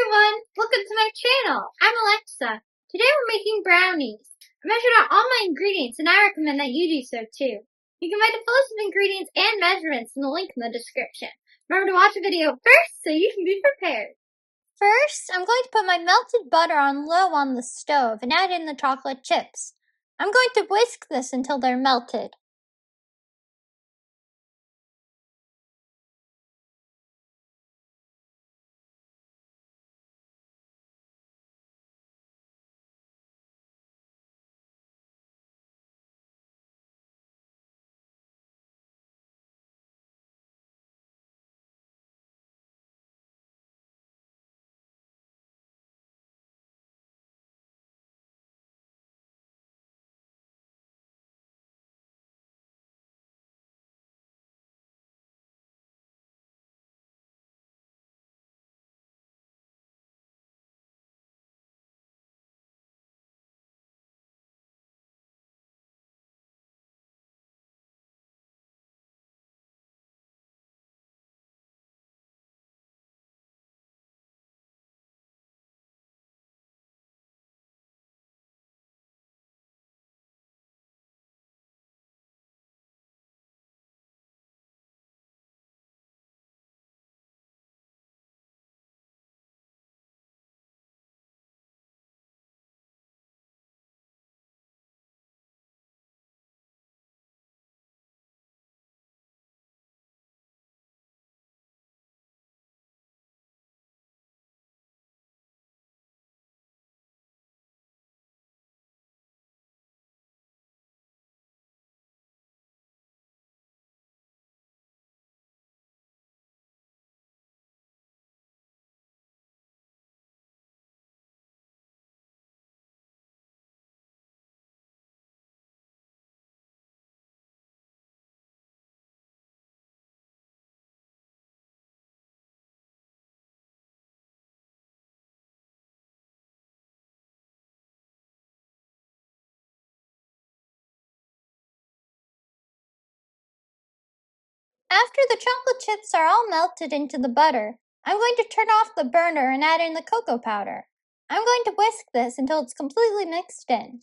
everyone, welcome to my channel. I'm Alexa. Today we're making brownies. I measured out all my ingredients and I recommend that you do so too. You can find the full list of ingredients and measurements in the link in the description. Remember to watch the video first so you can be prepared. First, I'm going to put my melted butter on low on the stove and add in the chocolate chips. I'm going to whisk this until they're melted. After the chocolate chips are all melted into the butter, I'm going to turn off the burner and add in the cocoa powder. I'm going to whisk this until it's completely mixed in.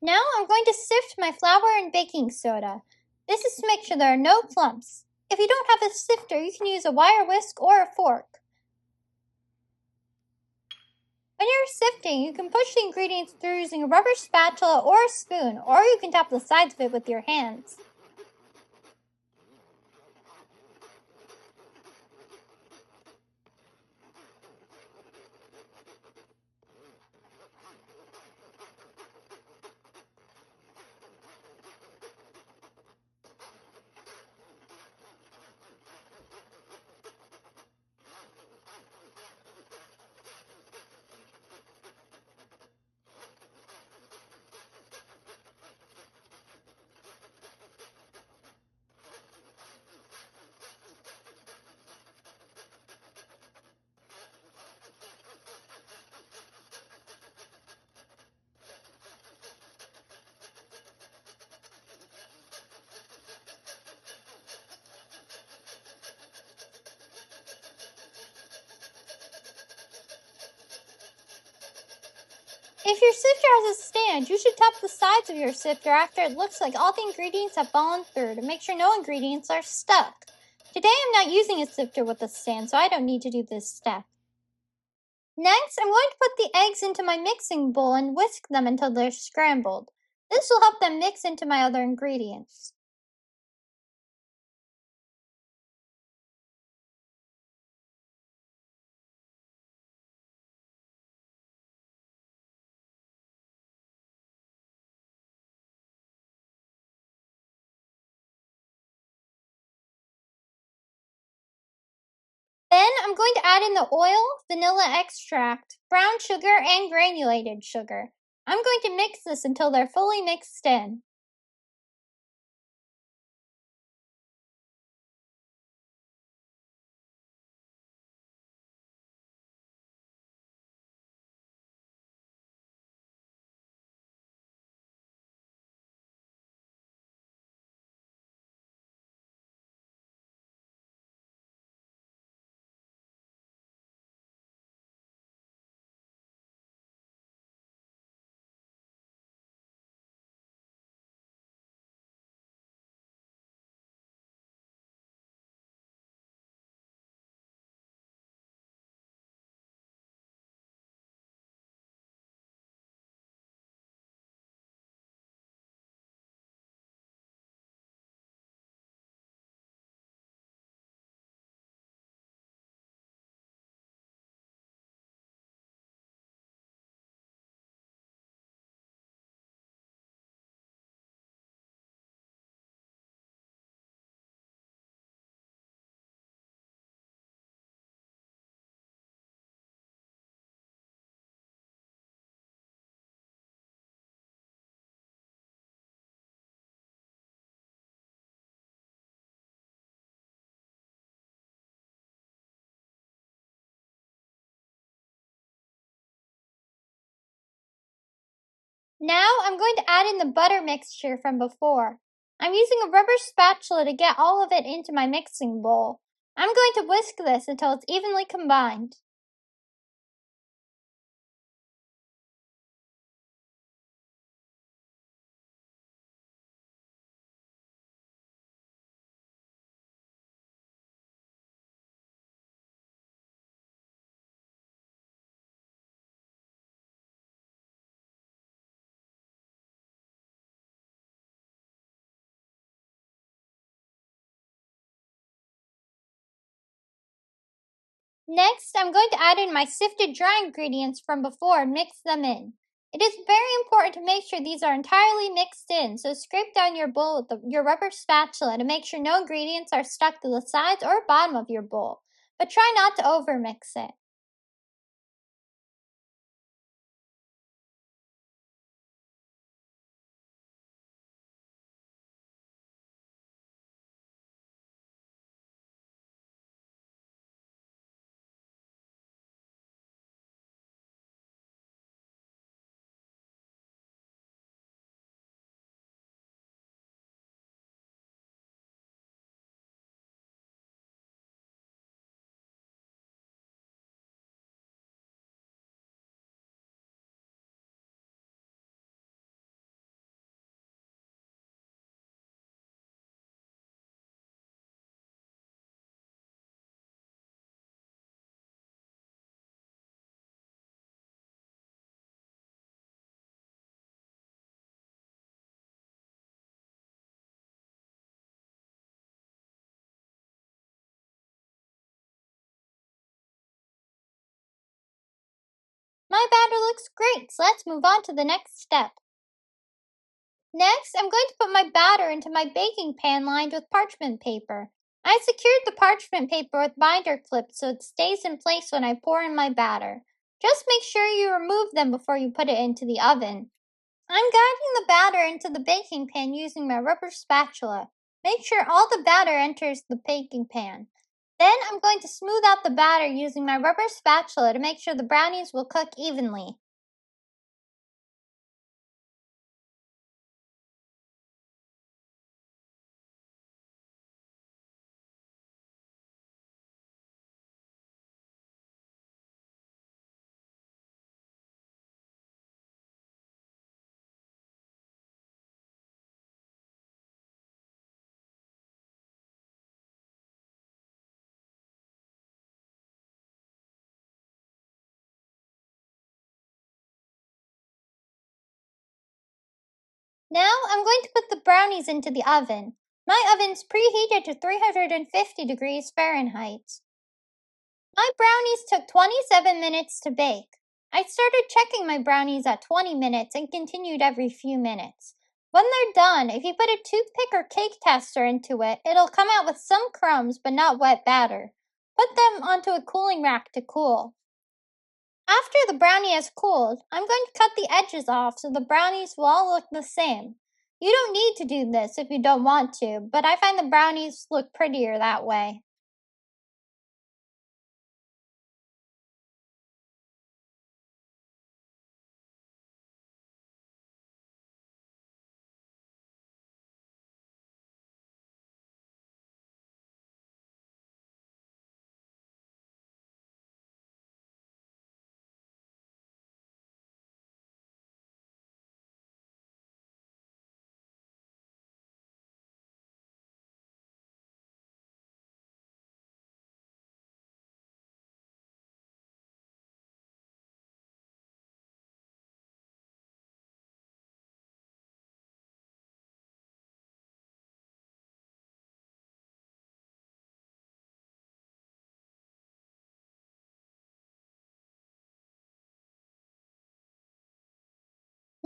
Now I'm going to sift my flour and baking soda. This is to make sure there are no clumps. If you don't have a sifter, you can use a wire whisk or a fork. When you're sifting, you can push the ingredients through using a rubber spatula or a spoon, or you can tap the sides of it with your hands. If your sifter has a stand, you should tap the sides of your sifter after it looks like all the ingredients have fallen through to make sure no ingredients are stuck. Today I'm not using a sifter with a stand, so I don't need to do this step. Next, I'm going to put the eggs into my mixing bowl and whisk them until they're scrambled. This will help them mix into my other ingredients. Then I'm going to add in the oil, vanilla extract, brown sugar, and granulated sugar. I'm going to mix this until they're fully mixed in. Now I'm going to add in the butter mixture from before. I'm using a rubber spatula to get all of it into my mixing bowl. I'm going to whisk this until it's evenly combined. Next, I'm going to add in my sifted dry ingredients from before and mix them in. It is very important to make sure these are entirely mixed in, so scrape down your bowl with your rubber spatula to make sure no ingredients are stuck to the sides or bottom of your bowl, but try not to overmix it. My batter looks great, so let's move on to the next step. Next, I'm going to put my batter into my baking pan lined with parchment paper. I secured the parchment paper with binder clips so it stays in place when I pour in my batter. Just make sure you remove them before you put it into the oven. I'm guiding the batter into the baking pan using my rubber spatula. Make sure all the batter enters the baking pan. Then I'm going to smooth out the batter using my rubber spatula to make sure the brownies will cook evenly. Now I'm going to put the brownies into the oven. My oven's preheated to 350 degrees Fahrenheit. My brownies took 27 minutes to bake. I started checking my brownies at 20 minutes and continued every few minutes. When they're done, if you put a toothpick or cake tester into it, it'll come out with some crumbs but not wet batter. Put them onto a cooling rack to cool. After the brownie has cooled, I'm going to cut the edges off so the brownies will all look the same. You don't need to do this if you don't want to, but I find the brownies look prettier that way.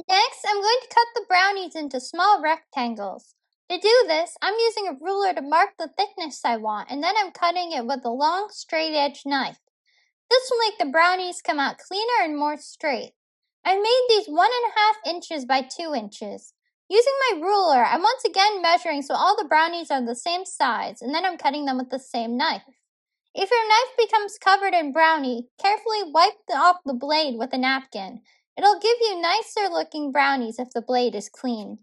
Next, I'm going to cut the brownies into small rectangles. To do this, I'm using a ruler to mark the thickness I want, and then I'm cutting it with a long, straight-edged knife. This will make the brownies come out cleaner and more straight. I made these 1.5 inches by 2 inches. Using my ruler, I'm once again measuring so all the brownies are the same size, and then I'm cutting them with the same knife. If your knife becomes covered in brownie, carefully wipe off the blade with a napkin. It'll give you nicer looking brownies if the blade is clean.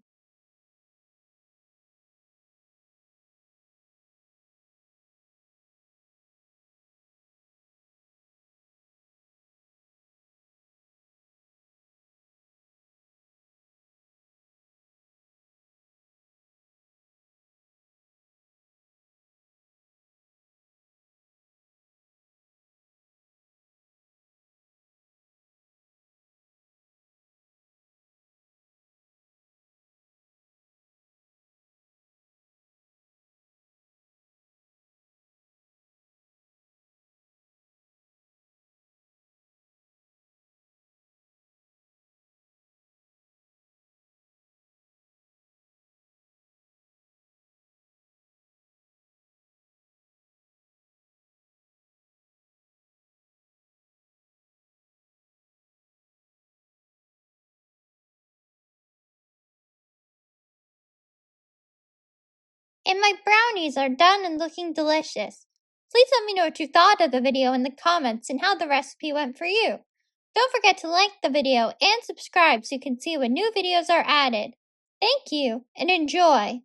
And my brownies are done and looking delicious. Please let me know what you thought of the video in the comments and how the recipe went for you. Don't forget to like the video and subscribe so you can see when new videos are added. Thank you and enjoy!